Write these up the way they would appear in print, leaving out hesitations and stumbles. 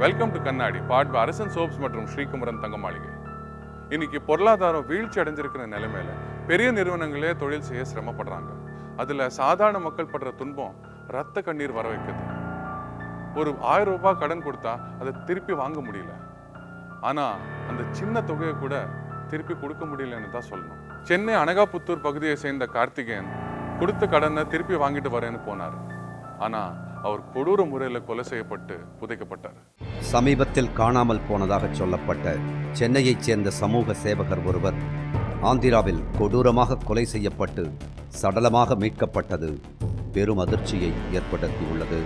Welcome to கண்ணாடி பாட் அரசன் soaps மற்றும் ஸ்ரீகுமரன் தங்க மாளிகை. இன்னைக்கு பொருளாதாரம் வீழ்ச்சி அடைஞ்சிருக்கிற நிலைமையில பெரிய நிறுவனங்களே தொழில் செய்ய சிரமப்படுறாங்க. அதுல சாதாரண மக்கள் படுற துன்பம் ரத்த கண்ணீர் வர வைக்குது. ஒரு 1000 ரூபாய் கடன் கொடுத்தா அதை திருப்பி வாங்க முடியல. ஆனா அந்த சின்ன தொகையை கூட திருப்பி கொடுக்க முடியலன்னு தான் சொல்லணும். சென்னை அனகாபுத்தூர் பகுதியை சேர்ந்த கார்த்திகேயன் கொடுத்த கடனை திருப்பி வாங்கிட்டு வரேன்னு போனார். ஆனா அவர் கொடூர முறையில் கொலை செய்யப்பட்டு புதைக்கப்பட்டார். சமீபத்தில் காணாமல் போனதாக சொல்லப்பட்ட சென்னையைச் சேர்ந்த சமூக சேவகர் ஒருவர் ஆந்திராவில் கொடூரமாக கொலை செய்யப்பட்டு சடலமாக மீட்கப்பட்டது பெரும் அதிர்ச்சியை ஏற்படுத்தியுள்ளது.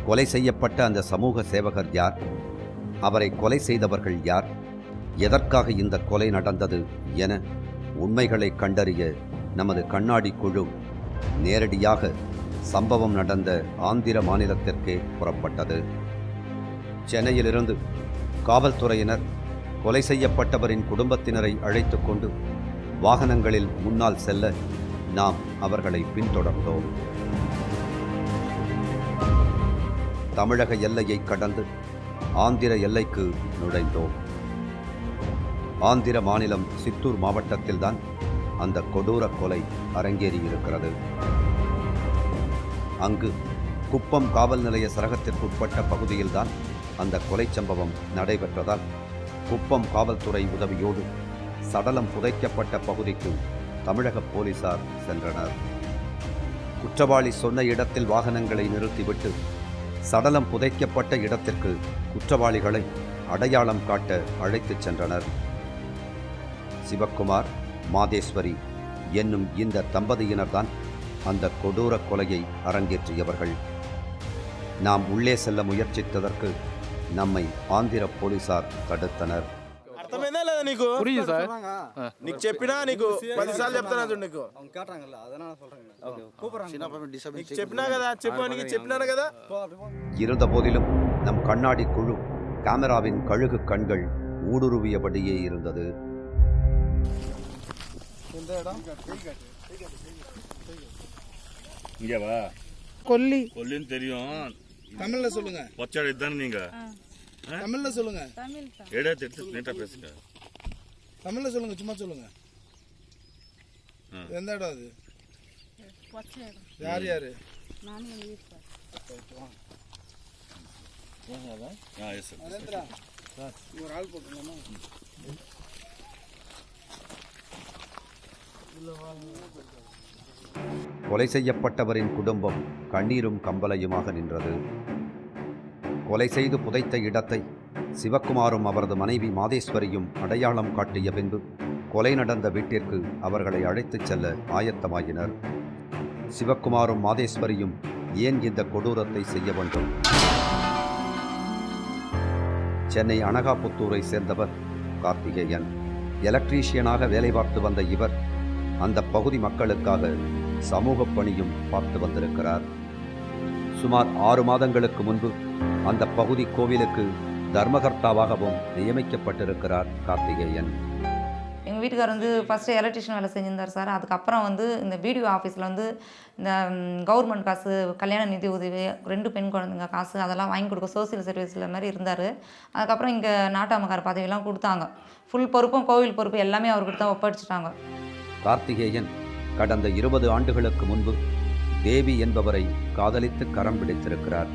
கொலை செய்யப்பட்ட அந்த சமூக சேவகர் யார்? அவரை கொலை செய்தவர்கள் யார்? எதற்காக இந்த கொலை நடந்தது என உண்மைகளை கண்டறிய நமது கண்ணாடி குழு நேரடியாக சம்பவம் நடந்த ஆந்திர மாநிலத்திற்கே புறப்பட்டது. சென்னையிலிருந்து காவல்துறையினர் கொலை செய்யப்பட்டவரின் குடும்பத்தினரை அழைத்து கொண்டு வாகனங்களில் முன்னால் செல்ல நாம் அவர்களை பின்தொடர்ந்தோம். தமிழக எல்லையை கடந்து ஆந்திர எல்லைக்கு நுழைந்தோம். ஆந்திர மாநிலம் சித்தூர் மாவட்டத்தில்தான் அந்த கொடூர கொலை அரங்கேறியிருக்கிறது. அங்கு குப்பம் காவல் நிலைய சரகத்திற்குட்பட்ட பகுதியில்தான் அந்த கொலை சம்பவம் நடைபெற்றதால் குப்பம் காவல்துறை உதவியோடு சடலம் புதைக்கப்பட்ட பகுதிக்கு தமிழக போலீசார் சென்றனர். குற்றவாளி சொன்ன இடத்தில் வாகனங்களை நிறுத்திவிட்டு சடலம் புதைக்கப்பட்ட இடத்திற்கு குற்றவாளிகளை அடையாளம் காட்ட அழைத்துச் சென்றனர். சிவக்குமார், மாதேஸ்வரி என்னும் இந்த தம்பதியினர்தான் அந்த கொடூர கொலையை அரங்கேற்றியவர்கள். நாம் உள்ளே செல்ல முயற்சித்ததற்கு நம்மை ஆந்திர போலீசார் తడుతனர். అర్థమైందా లేదా నీకు? புரியுது சார். నీకు చెప్పినా నీకు 10 సార్లు చెప్తాను చూడు నీకు. கேட்டாங்கல்ல அதனால சொல்றேன். ஓகே கூப்பிடுறாங்க. నీకు చెప్పినా కదా చెప్పడానికి చెప్పినాను కదా. இருந்த போதிலும் நம் கண்ணாடி குழு கேமராவின் கழுகு கண்கள் ஊடுருவியபடியே இருந்தது. இங்க வா. கொல்லின்னு தெரியும். தமிழ்ல சொல்லுங்க. பச்சாடி தானே நீங்க? தமிழ்ல சொல்லுங்க. எடுத்து நீட்டா பேசுங்க. தமிழ்ல சொல்லுங்க, சும்மா சொல்லுங்க. எந்த இடம் அது? யார் யாரு? ஒரு ஆள் போட்டுருந்தோமா? கொலை செய்யப்பட்டவரின் குடும்பம் கண்ணீரும் கம்பலையுமாக நின்றது. கொலை செய்து புதைத்த இடத்தை சிவக்குமாரும் அவரது மனைவி மாதேஸ்வரியும் அடையாளம் காட்டிய பின்பு கொலை நடந்த வீட்டிற்கு அவர்களை அழைத்துச் செல்ல ஆயத்தமாகினர். சிவக்குமாரும் மாதேஸ்வரியும் ஏன் இந்த கொடூரத்தை செய்ய வேண்டும்? சென்னை அனகாபுத்தூரை சேர்ந்தவர் கார்த்திகேயன். எலக்ட்ரீஷியனாக வேலை பார்த்து வந்த இவர் அந்த பகுதி மக்களுக்காக சமூக பணியும் பார்த்து வந்திருக்கிறார். சுமார் 6 மாதங்களுக்கு முன்பு அந்த பகுதி கோவிலுக்கு தர்மகர்த்தாவாகவும் நியமிக்கப்பட்டிருக்கிறார் கார்த்திகேயன். எங்கள் வீட்டுக்கார் வந்து ஃபஸ்ட்டு எலக்ட்ரிஷியன் வேலை செஞ்சிருந்தார் சார். அதுக்கப்புறம் வந்து இந்த பிடிஓ ஆஃபீஸில் வந்து இந்த கவர்மெண்ட் காசு, கல்யாண நிதி உதவி, 2 பெண் குழந்தைங்க காசு அதெல்லாம் வாங்கி கொடுக்க சோசியல் சர்வீஸில் மாதிரி இருந்தார். அதுக்கப்புறம் இங்கே நாட்டாமக்கார பதவியெல்லாம் கொடுத்தாங்க. ஃபுல் பொறுப்பும் கோவில் பொறுப்பு எல்லாமே அவர்கிட்ட தான் ஒப்படைச்சிட்டாங்க. கார்த்திகேயன் கடந்த 20 ஆண்டுகளுக்கு முன்பு தேவி என்பவரை காதலித்து கரம் பிடித்திருக்கிறார்.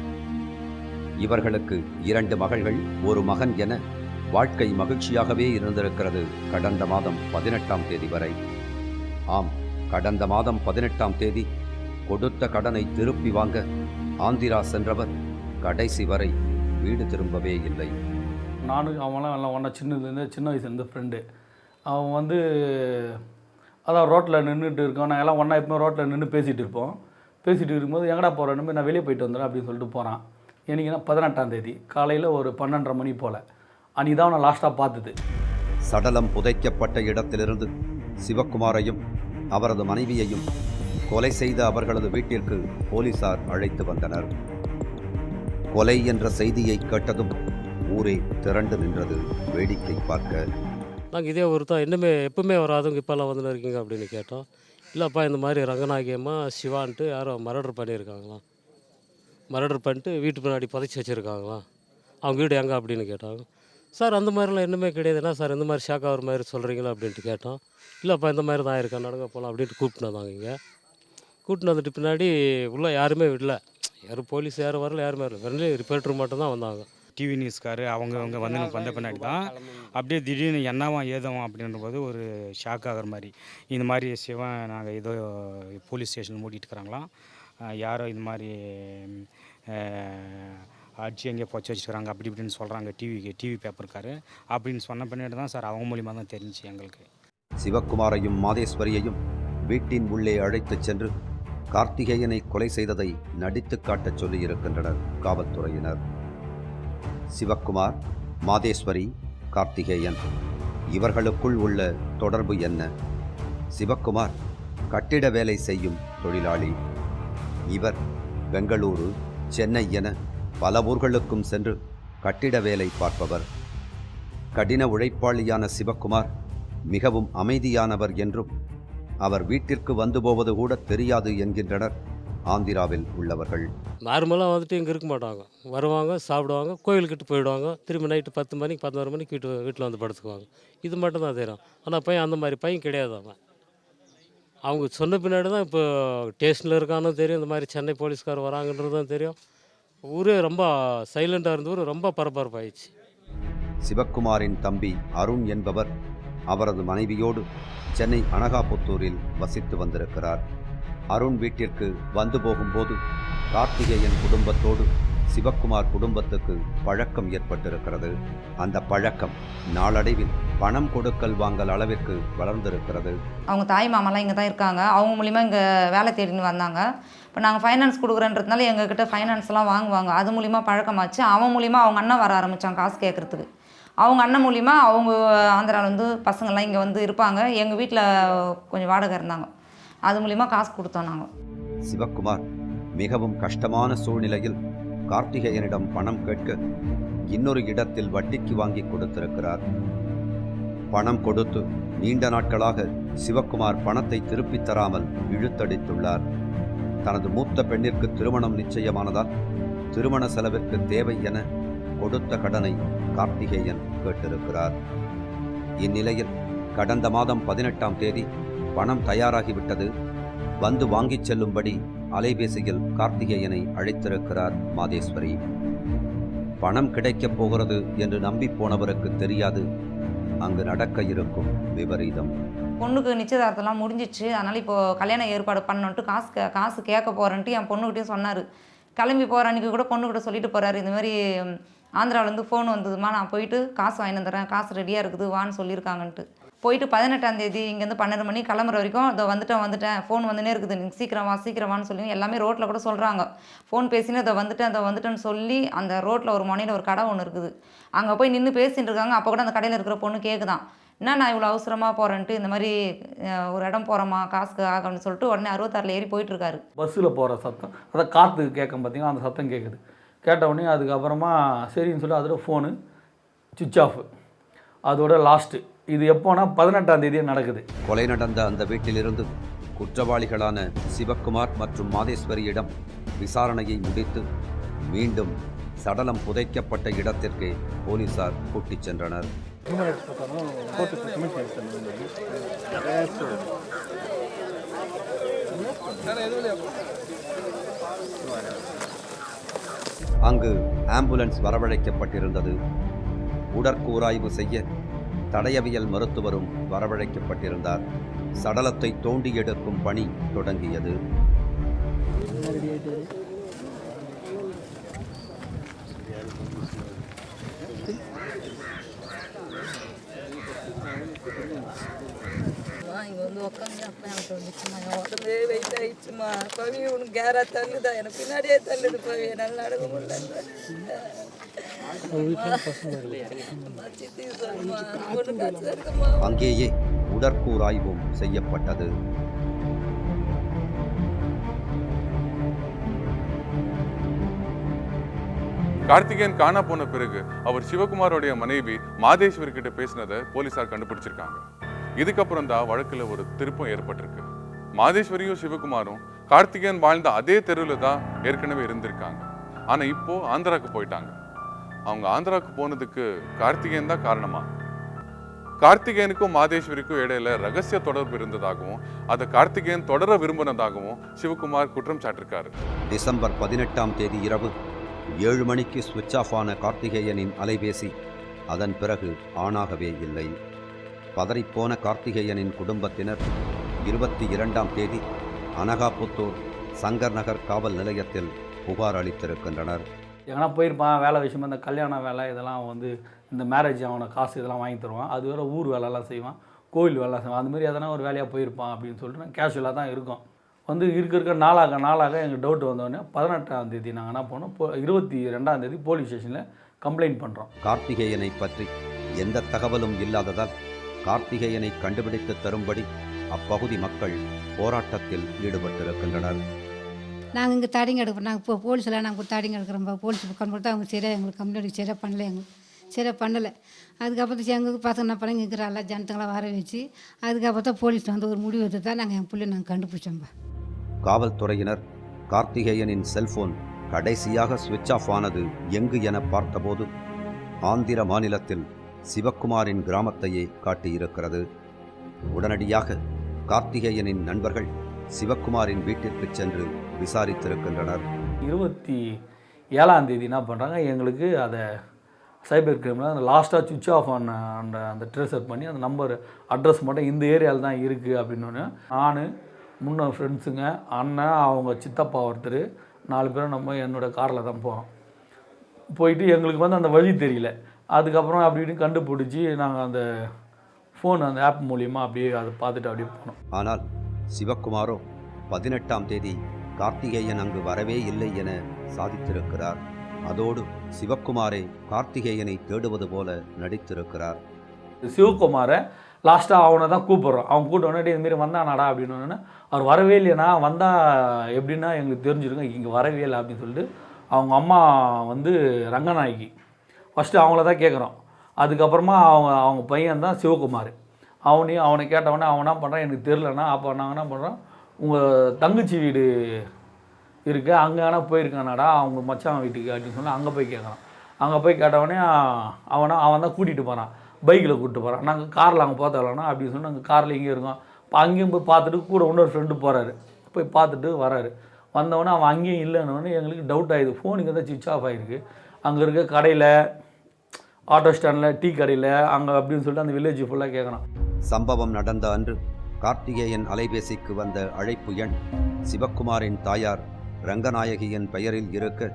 இவர்களுக்கு 2 மகள்கள், 1 மகன் என வாழ்க்கை மகிழ்ச்சியாகவே இருந்திருக்கிறது கடந்த மாதம் 18ஆம் தேதி வரை. ஆம், கடந்த மாதம் 18ஆம் தேதி கொடுத்த கடனை திருப்பி வாங்க ஆந்திரா சென்றவர் கடைசி வரை வீடு திரும்பவே இல்லை. நானும் அவங்களாம் எல்லாம் ஒன்றா சின்ன வயசுலேருந்து ஃப்ரெண்டு. அவன் வந்து அதான் ரோட்டில் நின்றுட்டு இருக்கோம். நாங்கள் எல்லாம் ஒன்றா எப்போ ரோட்டில் நின்று பேசிகிட்டு இருப்போம். பேசிகிட்டு இருக்கும்போது எங்கடா போகிறேன்னு நான் வெளியே போயிட்டு வந்துடுறேன் அப்படின்னு சொல்லிட்டு போகிறான். என்னைக்குன்னா 18ஆம் தேதி காலையில் ஒரு 12:30 மணி போல். அன்றைக்கி தான் நான் லாஸ்ட்டாக பார்த்தது. சடலம் புதைக்கப்பட்ட இடத்திலிருந்து சிவக்குமாரையும் அவரது மனைவியையும் கொலை செய்த அவர்களது வீட்டிற்கு போலீசார் அழைத்து வந்தனர். கொலை என்ற செய்தியை கேட்டதும் ஊரே திரண்டு நின்றது வேடிக்கை பார்க்க. நாங்கள் இதே ஒருத்தர் இன்னுமே எப்பவுமே வராதவங்க இப்போல்லாம் வந்துன்னு இருக்கீங்க அப்படின்னு கேட்டோம். இல்லைப்பா இந்த மாதிரி ரங்கநாயகியம்மா சிவான்ட்டு யாரோ மர்டர் பண்ணியிருக்காங்களாம், மர்டர் பண்ணிட்டு வீட்டு முன்னாடி புதைச்சி வச்சுருக்காங்களாம், அவங்க வீடு எங்கே அப்படின்னு கேட்டாங்க. சார் அந்த மாதிரிலாம் இன்னுமே கிடையாதுன்னா சார் இந்த மாதிரி ஷாக் ஆகிற மாதிரி சொல்கிறீங்களா அப்படின்ட்டு கேட்டோம். இல்லைப்பா இந்த மாதிரி தான் இருக்கேன் நடங்க போகலாம் அப்படின்ட்டு கூப்பிட்டு வந்தாங்க. இங்கே கூப்பிட்டு வந்துட்டு பின்னாடி உள்ளே யாருமே இல்லை, யாரும் போலீஸ் யாரும் வரல, யாருமே வரல, வெறும் ரிப்போர்ட்டர் மட்டும் தான் வந்தாங்க. டிவி நியூஸ்காரு அவங்க வந்து எனக்கு வந்த பின்னாடி தான் அப்படியே திடீர்னு என்னவா ஏதவும் அப்படின்றபோது ஒரு ஷாக் ஆகிற மாதிரி, இந்த மாதிரி சிவன் நாங்கள் ஏதோ போலீஸ் ஸ்டேஷன் மூடிட்டு இருக்கிறாங்களாம், யாரோ இது மாதிரி அடிச்சு எங்கேயோ பொச்சு வச்சுக்கிறாங்க அப்படி இப்படின்னு சொல்கிறாங்க டிவி பேப்பருக்காரு அப்படின்னு சொன்ன பின்னாடி தான் சார் அவங்க மூலிமா தான் தெரிஞ்சு எங்களுக்கு. சிவக்குமாரையும் மாதேஸ்வரியையும் வீட்டின் உள்ளே அழைத்துச் சென்று கார்த்திகேயனை கொலை செய்ததை நடித்து காட்டச் சொல்லியிருக்கின்றனர் காவல்துறையினர். சிவக்குமார், மாதேஸ்வரி, கார்த்திகேயன் இவர்களுக்குள் உள்ள தொடர்பு என்ன? சிவக்குமார் கட்டிட வேலை செய்யும் தொழிலாளி. இவர் பெங்களூரு, சென்னை என பல ஊர்களுக்கும் சென்று கட்டிட வேலை பார்ப்பவர். கடின உழைப்பாளியான சிவக்குமார் மிகவும் அமைதியானவர் என்றும் அவர் வீட்டிற்கு வந்து போவது கூட தெரியாது என்கின்றனர் ஆந்திராவில் உள்ளவர்கள். நார்மலாக வந்துட்டு இங்கே இருக்க மாட்டாங்க, வருவாங்க, சாப்பிடுவாங்க, கோயிலுக்கிட்டு போயிடுவாங்க, திரும்பி நைட்டு 10 மணிக்கு 11 மணிக்கு வீட்டில் வந்து படுத்துக்குவாங்க. இது மட்டும் தான் தெரியும். ஆனால் பையன் அந்த மாதிரி பையன் கிடையாது. அவன் அவங்க சொன்ன பின்னாடி தான் இப்போ ஸ்டேஷனில் இருக்கான்னு தெரியும், இந்த மாதிரி சென்னை போலீஸ்கார் வராங்கன்றதும் தெரியும். ஊரே ரொம்ப சைலண்டாக இருந்த ஊர் ரொம்ப பரபரப்பாயிடுச்சு. சிவக்குமாரின் தம்பி அருண் என்பவர் அவரது மனைவியோடு சென்னை அனகாபுத்தூரில் வசித்து வந்திருக்கிறார். அருண் வீட்டிற்கு வந்து போகும்போது கார்த்திகேயன் குடும்பத்தோடு சிவக்குமார் குடும்பத்துக்கு பழக்கம் ஏற்பட்டிருக்கிறது. அந்த பழக்கம் நாளடைவில் பணம் கொடுக்கல் வாங்கல் அளவிற்கு வளர்ந்திருக்கிறது. அவங்க தாய் மாமாலாம் இங்கே தான் இருக்காங்க, அவங்க மூலிமா இங்கே வேலை தேடின்னு வந்தாங்க. இப்போ நாங்கள் ஃபைனான்ஸ் கொடுக்குறன்றதுனால எங்ககிட்ட ஃபைனான்ஸ்லாம் வாங்குவாங்க, அது மூலிமா பழக்கமாச்சு. அவன் மூலிமா அவங்க அண்ணன் வர ஆரம்பித்தான் காசு கேட்குறதுக்கு. அவங்க அண்ணன் மூலிமா அவங்க ஆந்திராவில் வந்து பசங்கள்லாம் இங்கே வந்து இருப்பாங்க, எங்கள் வீட்டில் கொஞ்சம் வாடகை இருந்தாங்க, அது மூலிமா காசு கொடுத்தோம் நாங்கள். சிவக்குமார் மிகவும் கஷ்டமான சூழ்நிலையில் கார்த்திகேயனிடம் பணம் கேட்க இன்னொரு இடத்தில் வட்டிக்கு வாங்கி கொடுத்திருக்கிறார். பணம் கொடுத்து நீண்ட நாட்களாக சிவக்குமார் பணத்தை திருப்பித் தராமல் இழுத்தடித்துள்ளார். தனது மூத்த பெண்ணிற்கு திருமணம் நிச்சயமானதால் திருமண செலவிற்கு தேவை என கொடுத்த கடனை கார்த்திகேயன் கேட்டிருக்கிறார். இந்நிலையில் கடந்த மாதம் 18ஆம் தேதி பணம் தயாராகிவிட்டது, வந்து வாங்கிச் செல்லும்படி அலைபேசியில் கார்த்திகேயனை அழைத்திருக்கிறார் மாதேஸ்வரி. பணம் கிடைக்கப் போகிறது என்று நம்பி போனவருக்கு தெரியாது அங்கு நடக்க இருக்கும் விபரீதம். பொண்ணுக்கு நிச்சயதார்த்தம்லாம் முடிஞ்சிச்சு, அதனால் இப்போது கல்யாணம் ஏற்பாடு பண்ணணுன்ட்டு காசு கேட்க போகிறேன்ட்டு என் பொண்ணுக்கிட்டையும் சொன்னார். கிளம்பி போகிற அன்றைக்கி கூட பொண்ணுக்கிட்ட சொல்லிட்டு போகிறாரு, இந்த மாதிரி ஆந்திராவிலேருந்து ஃபோன் வந்ததுமா, நான் போயிட்டு காசு வாங்கி வந்துடுறேன், காசு ரெடியாக இருக்குது வான்னு சொல்லியிருக்காங்கன்ட்டு. போயிட்டு 18ஆம் தேதி இங்கேருந்து 12 மணி கிளம்புற வரைக்கும் அதை வந்துட்டேன் ஃபோன் வந்துனே இருக்குது, நீங்கள் சீக்கிரமான்னு சொல்லி எல்லாமே ரோட்டில் கூட சொல்கிறாங்க. ஃபோன் பேசினு அதை வந்துட்டேன்னு சொல்லி அந்த ரோட்டில் ஒரு முனையில் ஒரு கடை ஒன்று இருக்குது, அங்கே போய் நின்று பேசிகிட்டு இருக்காங்க. அப்போ கூட அந்த கடையில் இருக்கிற பொண்ணு கேட்குதான், என்ன நான் இவ்வளோ அவசரமாக போகிறேன்ட்டு, இந்த மாதிரி ஒரு இடம் போகிறோமா காசுக்கு ஆகணும்னு சொல்லிட்டு உடனே 66 ஏறி போயிட்டுருக்காரு. பஸ்ஸில் போகிற சத்தம், அதை காற்றுக்கு கேட்கும் பார்த்தீங்கன்னா அந்த சத்தம் கேட்குது. கேட்ட உடனே அதுக்கப்புறமா சரின்னு சொல்லி அதோட ஃபோனு சுவிட்ச் ஆஃப். அதோட லாஸ்ட்டு இது எப்போனா 18ஆம் தேதியே நடக்குது. கொலை நடந்த அந்த வீட்டிலிருந்து குற்றவாளிகளான சிவக்குமார் மற்றும் மாதேஸ்வரியிடம் விசாரணையை முடித்து மீண்டும் சடலம் புதைக்கப்பட்ட இடத்திற்கு போலீசார் கூட்டிச் சென்றனர். அங்கு ஆம்புலன்ஸ் வரவழைக்கப்பட்டிருந்தது. உடற்கூராய்வு செய்ய தடயவியல் மருத்துவரும் வரவழைக்கப்பட்டிருந்தார். சடலத்தை தோண்டி எடுக்கும் பணி தொடங்கியது. இங்கே வந்து உட்காந்து அப்போ எனக்கு வந்துச்சுமா, என் உடம்பே வெயிட் ஆகிடுச்சுமா, பவி உனக்கு கேரா தள்ளுதா, எனக்கு பின்னாடியே தள்ளுது பவி, என்னால் நடக்க முடியல. அங்கேயே உடற்கூராய்வும் செய்யப்பட்டது. கார்த்திகேயன் காணா போன பிறகு அவர் சிவகுமாரோடைய மனைவி மாதேஸ்வரி கிட்ட பேசினதை போலீசார் கண்டுபிடிச்சிருக்காங்க. இதுக்கப்புறம் தான் வழக்குல ஒரு திருப்பம் ஏற்பட்டிருக்கு. மாதேஸ்வரியும் சிவகுமாரும் கார்த்திகேயன் வாழ்ந்த அதே தெருவில் தான் ஏற்கனவே இருந்திருக்காங்க. ஆனா இப்போ ஆந்திராவுக்கு போயிட்டாங்க. அவங்க ஆந்திராவுக்கு போனதுக்கு கார்த்திகேயன் தான் காரணமா? கார்த்திகேயனுக்கும் மாதேஸ்வரிக்கும் இடையில ரகசிய தொடர்பு இருந்ததாகவும் அதை கார்த்திகேயன் தொடர விரும்பினதாகவும் சிவகுமார் குற்றம் சாட்டிருக்காரு. டிசம்பர் 18ஆம் தேதி இரவு 7 மணிக்கு சுவிட்ச் ஆஃப் ஆன கார்த்திகேயனின் அலைபேசி அதன் பிறகு ஆனாகவே இல்லை. பதறிப்போன கார்த்திகேயனின் குடும்பத்தினர் 22ஆம் தேதி அனகாபுத்தூர் சங்கர் நகர் காவல் நிலையத்தில் புகார் அளித்திருக்கின்றனர். எங்கன்னா போயிருப்பான் வேலை விஷயமா, இந்த கல்யாண வேலை இதெல்லாம் வந்து இந்த மேரேஜ் அவனை காசு இதெல்லாம் வாங்கி தருவான். அது வேறு ஊர் வேலைலாம் செய்வான், கோயில் வேலை செய்வான். அதுமாரி எதனா ஒரு வேலையாக போயிருப்பான் அப்படின்னு சொல்லிட்டு நான் கேஷுவலாக தான் இருக்கும். வந்து இருக்க நாளாக எங்கள் டவுட் வந்தோடனே 18ஆம் தேதி நாங்கள் என்ன பண்ணோம், 22ஆம் தேதி போலீஸ் ஸ்டேஷனில் கம்ப்ளைண்ட் பண்ணுறோம். கார்த்திகேயனை பற்றி எந்த தகவலும் இல்லாததால் கார்த்திகேயனை கண்டுபிடித்து தரும்படி அப்பகுதி மக்கள் போராட்டத்தில் ஈடுபட்டிருக்கின்றனர். நாங்கள் இங்கே தடிங்க எடுக்கிறோம். நாங்கள் இப்போ போலீஸில் நாங்கள் தடிங்க எடுக்கிறோம். போலீஸ் புக்கான் கொடுத்தா அவங்க சரியாக எங்களுக்கு கம்ப்ளைண்ட் சரியாக பண்ணலை. எங்களுக்கு சரியாக பண்ணலை. அதுக்கப்புறம் எங்களுக்கு பசங்க என்ன பண்ணி இருக்கிற எல்லா ஜனத்தங்களாம் வர வச்சு அதுக்கப்புறம் தான் போலீஸ் வந்து ஒரு முடிவு எடுத்து தான் நாங்கள் என் பிள்ளை நாங்கள் கண்டுபிடிச்சோம்பா. காவல்துறையினர் கார்த்திகேயனின் செல்போன் கடைசியாக சுவிட்ச் ஆஃப் ஆனது எங்கு என பார்த்தபோது ஆந்திர மாநிலத்தில் சிவக்குமாரின் கிராமத்தையே காட்டியிருக்கிறது. உடனடியாக கார்த்திகேயனின் நண்பர்கள் சிவக்குமாரின் வீட்டிற்கு சென்று விசாரித்திருக்கின்றனர். 27ஆம் தேதி என்ன பண்ணுறாங்க, எங்களுக்கு அதை சைபர் கிரைமில் அந்த லாஸ்ட்டாக சுவிட்ச் ஆஃப் ஆன அந்த ட்ரேசர் பண்ணி அந்த நம்பர் அட்ரஸ் மட்டும் இந்த ஏரியாவில் தான் இருக்குது அப்படின்னோடனே நான் முன்ன ஃப்ரெண்ட்ஸுங்க அண்ணன் அவங்க சித்தப்பா ஒருத்தர் 4 பேரும் நம்ம என்னோடய காரில் தான் போகிறோம். போயிட்டு எங்களுக்கு வந்து அந்த வழி தெரியல. அதுக்கப்புறம் அப்படி இப்படின்னு கண்டுபிடிச்சி நாங்கள் அந்த ஃபோன் அந்த ஆப் மூலிமா அப்படியே அதை பார்த்துட்டு அப்படியே போனோம். ஆனால் சிவக்குமாரோ 18ஆம் தேதி கார்த்திகேயன் அங்கு வரவே இல்லை என சாதித்திருக்கிறார். அதோடு சிவக்குமாரே கார்த்திகேயனை தேடுவது போல நடித்திருக்கிறார். சிவகுமாரை லாஸ்ட்டாக அவனை தான் கூப்பிட்றோம். அவன் கூப்பிட்டோன்னே இதுமாரி வந்தானாடா அப்படின்னு அவர் வரவே இல்லையா, வந்தால் எப்படின்னா எங்களுக்கு தெரிஞ்சிருங்க இங்கே வரவே இல்லை அப்படின்னு சொல்லிட்டு அவங்க அம்மா வந்து ரங்கநாயகி ஃபஸ்ட்டு அவங்கள தான் கேட்குறோம். அதுக்கப்புறமா அவங்க பையன் தான் சிவகுமார். அவனை கேட்டவொடனே அவன் என்ன பண்ணுறான் எனக்கு தெரிலனா, அப்போ நாங்கள் என்ன பண்ணுறோம், உங்கள் தங்கச்சி வீடு இருக்குது அங்கே ஆனால் போயிருக்கானாடா அவங்க மச்சான் வீட்டுக்கு அப்படின்னு சொல்லி அங்கே போய் கேட்குறான். அங்கே போய் கேட்டவொடனே அவன் தான் கூட்டிகிட்டு போகிறான், பைக்கில் கூப்பிட்டு போகிறான். நாங்கள் காரில் அங்கே பார்த்தோம்னா அப்படின்னு சொல்லி நாங்கள் காரில் இங்கே இருக்கோம். இப்போ அங்கேயும் போய் பார்த்துட்டு கூட இன்னொரு ஃப்ரெண்டு போகிறாரு, போய் பார்த்துட்டு வராரு. வந்தவொடனே அவன் அங்கேயும் இல்லைன்னொடனே எங்களுக்கு டவுட் ஆகிடுது. ஃபோனுக்கு தான் சுவிட்ச் ஆஃப் ஆகிருக்கு. அங்கே இருக்க கடையில், ஆட்டோ ஸ்டாண்டில், டீ கடையில் அங்கே அப்படின்னு சொல்லிட்டு அந்த வில்லேஜ் ஃபுல்லாக கேட்குறான். சம்பவம் நடந்த அன்று கார்த்திகேயன் அலைபேசிக்கு வந்த அழைப்பு எண் சிவக்குமாரின் தாயார் ரங்கநாயகியின் பெயரில் இருக்க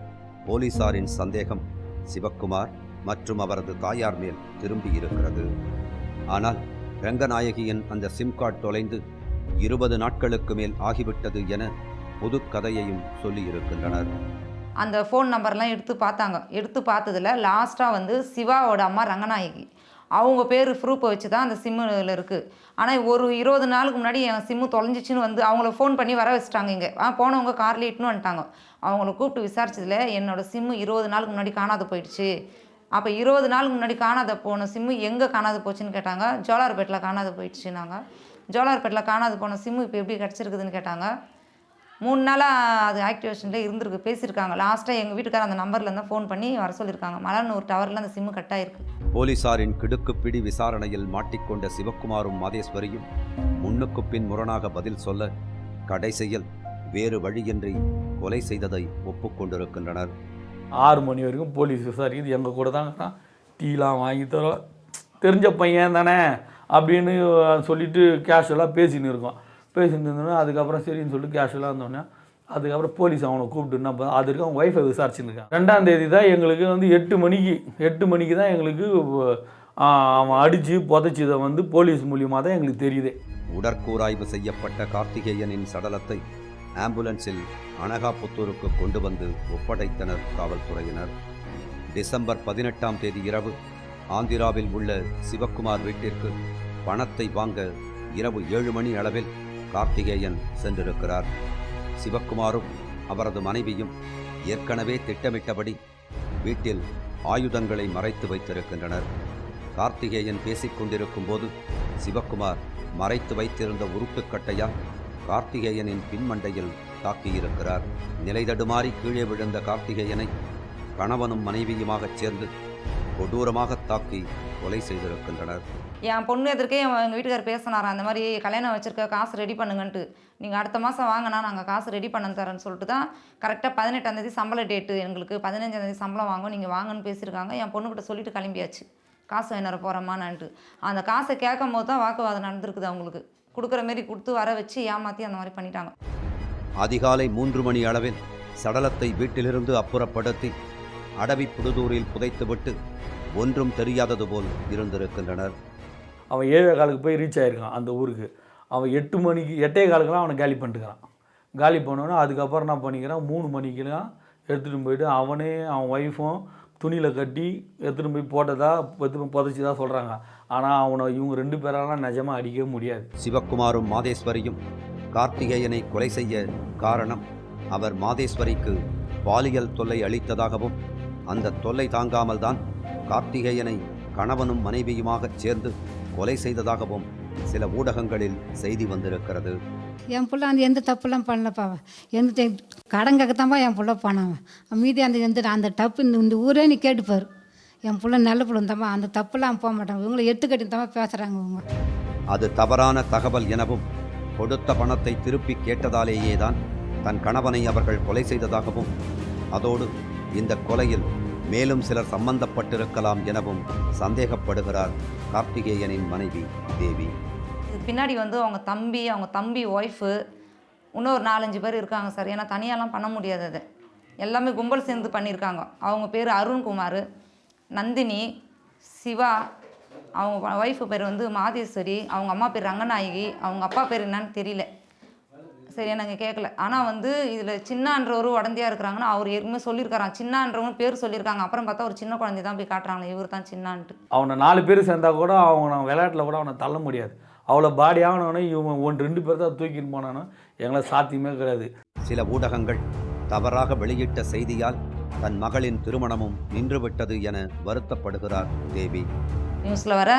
போலீசாரின் சந்தேகம் சிவக்குமார் மற்றும் அவரது தாயார் மேல் திரும்பி இருக்கிறது. ஆனால் ரங்கநாயகியின் அந்த சிம் கார்டு தொலைந்து 20 நாட்களுக்கு மேல் ஆகிவிட்டது என புது கதையையும் சொல்லியிருக்கின்றனர். அந்த ஃபோன் நம்பர்லாம் எடுத்து பார்த்தாங்க. எடுத்து பார்த்ததில் லாஸ்ட்டாக வந்து சிவாவோட அம்மா ரங்கநாயகி அவங்க பேர் ப்ரூஃபை வச்சு தான் அந்த சிம்மில் இருக்குது. ஆனால் ஒரு 20 நாளுக்கு முன்னாடி என் சிம்மு தொலைஞ்சிச்சின்னு வந்து அவங்கள ஃபோன் பண்ணி வர வச்சுட்டாங்க. இங்கே போனவங்க கார்லேயே இட்டுன்னு வந்துட்டாங்க. அவங்கள கூப்பிட்டு விசாரிச்சதில் என்னோடய சிம்மு 20 நாளுக்கு முன்னாடி காணாது போயிடுச்சு. அப்போ 20 நாளுக்கு முன்னாடி காணாத போன சிம்மு எங்கே காணாது போச்சுன்னு கேட்டாங்க. ஜோலார்பேட்டில் காணாது போயிடுச்சுனாங்க. ஜோலார்பேட்டில் காணாது போன சிம்மு இப்போ எப்படி கிடச்சிருக்குதுன்னு கேட்டாங்க. 3 நாளாக அது ஆக்டிவேஷனில் இருந்திருக்கு, பேசியிருக்காங்க. லாஸ்ட்டாக எங்கள் வீட்டுக்கார அந்த நம்பர்லேருந்து ஃபோன் பண்ணி வர சொல்லியிருக்காங்க. மலர்னூர் டவரில் அந்த சிம்மு கட் ஆகிருக்கு. போலீசாரின் கிடுக்குப்பிடி விசாரணையில் மாட்டிக்கொண்ட சிவக்குமாரும் மாதேஸ்வரியும் முன்னுக்கு பின் முரணாக பதில் சொல்ல கடைசியில் வேறு வழியின்றி கொலை செய்ததை ஒப்புக்கொண்டிருக்கின்றனர். 6 மணி வரைக்கும் போலீஸ் விசாரிக்குது. எங்கள் கூட தாங்க டீலாம் வாங்கி தரோம், தெரிஞ்ச பையன் தானே அப்படின்னு சொல்லிட்டு கேஷுவலாக பேசின்னு இருக்கோம். பேசிட்டு இருந்தோன்னே அதுக்கப்புறம் சரின்னு சொல்லிட்டு கேஷுவலாக இருந்தோடனே அதுக்கப்புறம் போலீஸ் அவனை கூப்பிட்டு என்ன அது வரைக்கும் அவங்க ஒய்ஃபை விசாரிச்சுருக்கான். 2ஆம் தேதி தான் எங்களுக்கு வந்து 8 மணிக்கு தான் எங்களுக்கு அவன் அடித்து புதைச்சதை வந்து போலீஸ் மூலியமாக தான் எங்களுக்கு தெரியுது. உடற்கூராய்வு செய்யப்பட்ட கார்த்திகேயனின் சடலத்தை ஆம்புலன்ஸில் அனகாபுத்தூருக்கு கொண்டு வந்து ஒப்படைத்தனர் காவல்துறையினர். டிசம்பர் 18ஆம் தேதி இரவு ஆந்திராவில் உள்ள சிவக்குமார் வீட்டிற்கு பணத்தை வாங்க இரவு 7 மணி அளவில் கார்த்திகேயன் சென்றிருக்கிறார். சிவக்குமாரும் அவரது மனைவியும் ஏற்கனவே திட்டமிட்டபடி வீட்டில் ஆயுதங்களை மறைத்து வைத்திருக்கின்றனர். கார்த்திகேயன் பேசிக் கொண்டிருக்கும் போது சிவக்குமார் மறைத்து வைத்திருந்த உருட்டுக்கட்டையால் கார்த்திகேயனின் பின்மண்டையில் தாக்கியிருக்கிறார். நிலை தடுமாறி கீழே விழுந்த கார்த்திகேயனை கணவனும் மனைவியுமாகச் சேர்ந்து கொடூரமாக தாக்கி கொலை செய்திருக்கின்றனர். என் பொண்ணு எதிர்க்கே எங்கள் வீட்டுக்கார் பேசினாராம், அந்த மாதிரி கல்யாணம் வச்சுருக்க காசு ரெடி பண்ணுங்கன்ட்டு. நீங்கள் அடுத்த மாதம் வாங்கினா நாங்கள் காசு ரெடி பண்ண தரேன்னு சொல்லிட்டு தான் கரெக்டாக 18ஆம் தேதி சம்பள டேட்டு, எங்களுக்கு 15ஆம் தேதி சம்பளம் வாங்க, நீங்கள் வாங்கன்னு பேசியிருக்காங்க. என் பொண்ணுக்கிட்ட சொல்லிட்டு கிளம்பியாச்சு, காசு வாங்கிற போகிறோமான்ட்டு. அந்த காசை கேட்கும் போது தான் வாக்குவாதம் நடந்திருக்குது. அவங்களுக்கு கொடுக்குற மாரி கொடுத்து வர வச்சு ஏமாற்றி அந்த மாதிரி பண்ணிட்டாங்க. அதிகாலை 3 மணி அளவில் சடலத்தை வீட்டிலிருந்து அப்புறப்படுத்தி அடவி புடுதூரில் புதைத்துவிட்டு ஒன்றும் தெரியாதது போல் இருந்திருக்கின்றனர். அவன் 7:15 போய் ரீச் ஆகிருக்கான் அந்த ஊருக்கு. அவன் 8 மணிக்கு 8:15 அவனை காலி பண்ணிட்டுக்கிறான். காலி பண்ணோன்னே அதுக்கப்புறம் என்ன பண்ணிக்கிறான், 3 மணிக்கெலாம் எடுத்துகிட்டு போயிட்டு அவனே அவன் ஒய்ஃபும் துணியில் கட்டி எடுத்துகிட்டு போய் போட்டதா புதைச்சி தான் சொல்கிறாங்க. ஆனால் அவனை இவங்க 2 பேராலாம் நிஜமாக அடிக்கவே முடியாது. சிவக்குமாரும் மாதேஸ்வரியும் கார்த்திகேயனை கொலை செய்ய காரணம் அவர் மாதேஸ்வரிக்கு பாலியல் தொல்லை அளித்ததாகவும் அந்த தொல்லை தாங்காமல் தான் கார்த்திகேயனை கணவனும் மனைவியுமாகச் சேர்ந்து கொலை செய்ததாகவும் சில ஊடகங்களில் செய்தி வந்திருக்கிறது. என் பிள்ளை அந்த எந்த தப்புலாம் பண்ணலப்பா. எந்த கடன் கேட்கத்தான்ப்பா என் பிள்ளை போனவன். மீதி அந்த தப்பு இந்த ஊரே நீ கேட்டுப்பார். என் பிள்ளை நல்ல பிள்ளை தான்ப்பா, அந்த தப்புலாம் போக மாட்டாங்க. இவங்களை எட்டுக்கட்டி தான் பேசுகிறாங்க இவங்க. அது தவறான தகவல் எனவும் கொடுத்த பணத்தை திருப்பி கேட்டதாலேயே தான் தன் கணவனை அவர்கள் கொலை செய்ததாகவும் அதோடு இந்த கொலையில் மேலும் சிலர் சம்பந்தப்பட்டிருக்கலாம் எனவும் சந்தேகப்படுகிறார் கார்த்திகேயனின் மனைவி தேவி. பின்னாடி வந்து அவங்க தம்பி ஒய்ஃபு இன்னொரு 4-5 பேர் இருக்காங்க சார். ஏன்னா தனியாலாம் பண்ண முடியாது, அது எல்லாமே கும்பல் சேர்ந்து பண்ணியிருக்காங்க. அவங்க பேர் அருண்குமார், நந்தினி, சிவா, அவங்க ஒய்ஃபு பேர் வந்து மாதேஸ்வரி, அவங்க அம்மா பேர் ரங்கநாயகி, அவங்க அப்பா பேர் என்னன்னு தெரியல, சரியா நாங்கள் கேட்கல. ஆனால் வந்து இதில் சின்னான்றவர் உடந்தையாக இருக்கிறாங்கன்னா அவர் ஏற்கனவே சொல்லியிருக்காரான். சின்னான்றவங்க பேர் சொல்லியிருக்காங்க. அப்புறம் பார்த்தா ஒரு சின்ன குழந்தை தான் போய் காட்டுறாங்க, இவர் தான் சின்னான்ட்டு. அவனை 4 பேர் சேர்ந்தா கூட அவங்க விளையாட்டில் கூட அவனை தள்ள முடியாது. அவ்வளோ பாடி ஆகணுன்னு இவன் 1-2 பேர் தான் தூக்கின்னு போனானோ எங்களை சாத்தியமே கிடையாது. சில ஊடகங்கள் தவறாக வெளியிட்ட செய்தியால் தன் மகளின் திருமணமும் நின்றுவிட்டது என வருத்தப்படுகிறார் தேவி. நியூஸில் வர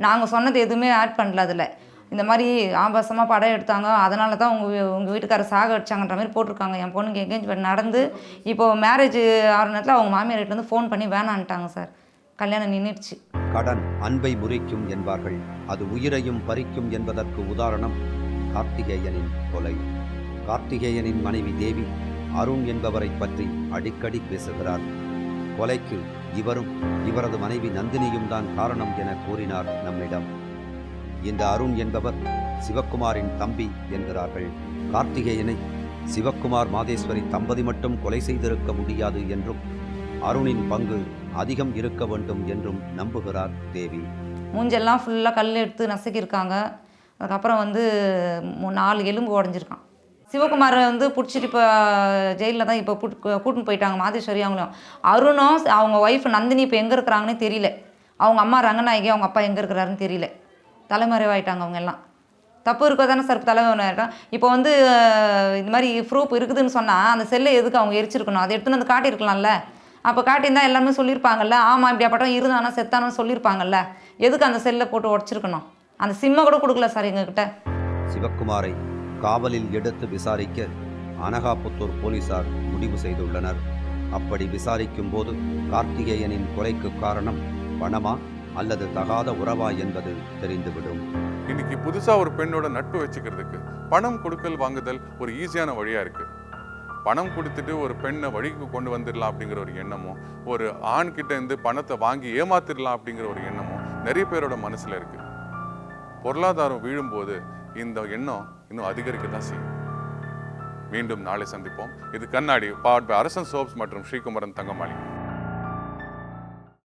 நாங்கள் சொன்னது எதுவுமே ஆட் பண்ணல. அதில் இந்த மாதிரி ஆபாசமாக படம் எடுத்தாங்க, அதனால தான் உங்கள் வீட்டுக்காரர் சாக அடிச்சாங்கன்ற மாதிரி போட்டிருக்காங்க. என் பொண்ணுக்கு எங்கேஜ்மெண்ட் நடந்து இப்போது மேரேஜ் ஆகிற நேரத்தில் அவங்க மாமியார் வீட்டிலேருந்து ஃபோன் பண்ணி வேணான்ட்டாங்க சார், கல்யாணம் நின்றுடுச்சு. கடன் அன்பை முறிக்கும் என்பார்கள், அது உயிரையும் பறிக்கும் என்பதற்கு உதாரணம் கார்த்திகேயனின் கொலை. கார்த்திகேயனின் மனைவி தேவி அருண் என்பவரை பற்றி அடிக்கடி பேசுகிறார். கொலைக்கு இவரும் இவரது மனைவி நந்தினியும் தான் காரணம் என கூறினார் நம்மிடம். இந்த அருண் என்பவர் சிவக்குமாரின் தம்பி என்கிறார்கள். கார்த்திகேயனை சிவக்குமார் மாதேஸ்வரி தம்பதி மட்டும் கொலை செய்திருக்க முடியாது என்றும் அருணின் பங்கு அதிகம் இருக்க வேண்டும் என்றும் நம்புகிறார் தேவி. மூஞ்செல்லாம் ஃபுல்லாக கல் எடுத்து நசுக்கியிருக்காங்க. அதுக்கப்புறம் வந்து 4 எலும்பு உடஞ்சிருக்கான். சிவகுமாரை வந்து பிடிச்சிட்டு இப்போ ஜெயிலில் தான் இப்போ கூட்டின்னு போயிட்டாங்க மாதேஸ்வரி அவங்களும். அருணும் அவங்க ஒய்ஃப் நந்தினி இப்போ எங்கே இருக்கிறாங்கன்னே தெரியல. அவங்க அம்மா ரங்கநாயகி, அவங்க அப்பா எங்கே இருக்கிறாருன்னு தெரியல. தலைமறைவாயிட்டாங்க அவங்க எல்லாம். தப்பு இருக்க தானே சார் தலைமறைவாயிட்டான். இப்போ வந்து இந்த மாதிரி ப்ரூஃப் இருக்குதுன்னு சொன்னால் அந்த செல்லை எதுக்கு அவங்க எரிச்சிருக்கணும்? அதை எடுத்துன்னு வந்து காட்டியிருக்கலாம்ல. அப்போ காட்டியிருந்தால் எல்லாருமே சொல்லியிருப்பாங்கல்ல, ஆமாம் இப்படியாப்பட்டம் இருந்தானா செத்தானு சொல்லியிருப்பாங்கல்ல. எதுக்கு அந்த செல்லை போட்டு உடச்சிருக்கணும்? அந்த சிம்மை கூட கொடுக்கல சார் எங்ககிட்ட. சிவக்குமாரை காவலில் எடுத்து விசாரிக்க அனகாபுத்தூர் போலீசார் முடிவு செய்துள்ளனர். அப்படி விசாரிக்கும் போது கார்த்திகேயனின் கொலைக்கு காரணம் பணமா அல்லது தகாத உறவா என்பது தெரிந்துவிடும். இன்னைக்கு புதுசா ஒரு பெண்ணோட நட்பு வச்சுக்கிறதுக்கு பணம் கொடுக்கல் வாங்குதல் ஒரு ஈஸியான வழியா இருக்கு. பணம் கொடுத்துட்டு ஒரு பெண்ணை வழிக்கு கொண்டு வந்துடலாம் அப்படிங்கிற ஒரு எண்ணமும், ஒரு ஆண் கிட்ட இருந்து பணத்தை வாங்கி ஏமாத்திடலாம் அப்படிங்கிற ஒரு எண்ணமும் நிறைய பேரோட மனசுல இருக்கு. பொருளாதாரம் வீழும்போது இந்த எண்ணம் இன்னும் அதிகரிக்க தான் செய்யும். மீண்டும் நாளை சந்திப்போம். இது கண்ணாடி பவர்ட் பை அரசன் சோப்ஸ் மற்றும் ஸ்ரீகுமரன் தங்கமாளி.